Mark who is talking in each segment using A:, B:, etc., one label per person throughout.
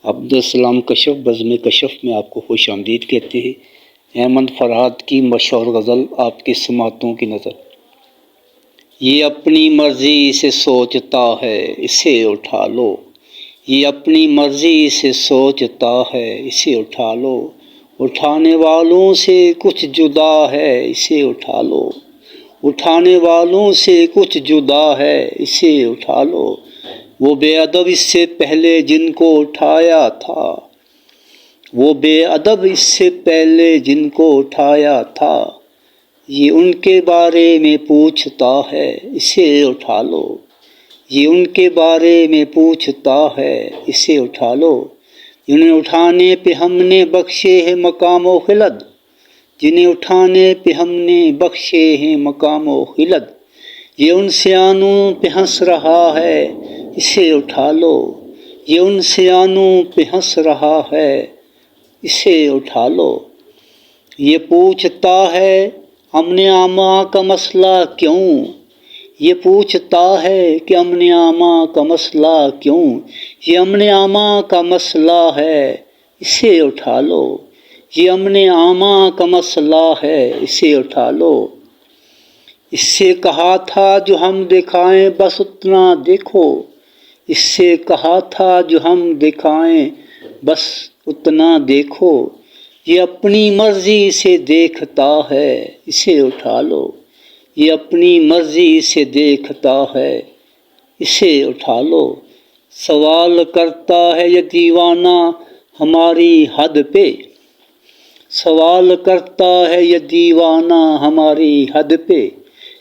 A: عبدالسلام کشف بزم کشف میں آپ کو خوش آمدید کہتے ہیں۔ احمد فرحات کی مشہور غزل آپ کی سماعتوں کی نظر۔ یہ اپنی مرضی سے سوچتا ہے اسے اٹھا لو، یہ اپنی مرضی سے سوچتا ہے اسے اٹھا لو، اٹھانے والوں سے کچھ جدا ہے اسے اٹھا لو، اٹھانے والوں سے کچھ جدا ہے اسے اٹھا لو، وہ بے ادب اس سے پہلے جن کو اٹھایا تھا، وہ بے ادب اس سے پہلے جن کو اٹھایا تھا، یہ ان کے بارے میں پوچھتا ہے اسے اٹھا لو، یہ ان کے بارے میں پوچھتا ہے اسے اٹھا لو، جنہیں اٹھانے پہ ہم نے بخشے ہیں مقام و خلد، جنہیں اٹھانے پہ ہم نے بخشے ہیں مقام و خلد، یہ ان سیانوں پہ ہنس رہا ہے اسے اٹھا لو، یہ ان سیانوں پہ ہنس رہا ہے اسے اٹھا لو، یہ پوچھتا ہے امن عامہ کا مسئلہ کیوں، یہ پوچھتا ہے کہ امن عامہ کا مسئلہ کیوں، یہ امن عامہ کا مسئلہ ہے اسے اٹھا لو، یہ امن عامہ کا مسئلہ ہے اسے اٹھا لو، اس سے کہا تھا جو ہم دکھائیں بس اتنا دیکھو، اس سے کہا تھا جو ہم دکھائیں بس اتنا دیکھو، یہ اپنی مرضی سے دیکھتا ہے اسے اٹھا لو، یہ اپنی مرضی سے دیکھتا ہے اسے اٹھا لو، سوال کرتا ہے یہ دیوانہ ہماری حد پہ، سوال کرتا ہے یہ دیوانہ ہماری حد پہ،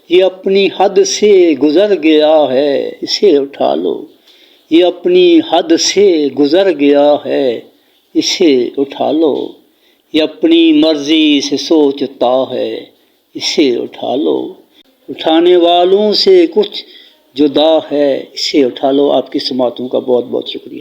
A: یہ اپنی حد سے گزر گیا ہے اسے اٹھا لو، یہ اپنی حد سے گزر گیا ہے اسے اٹھا لو، یہ اپنی مرضی سے سوچتا ہے اسے اٹھا لو، اٹھانے والوں سے کچھ جدا ہے اسے اٹھا لو۔ آپ کی سماعتوں کا بہت بہت شکریہ۔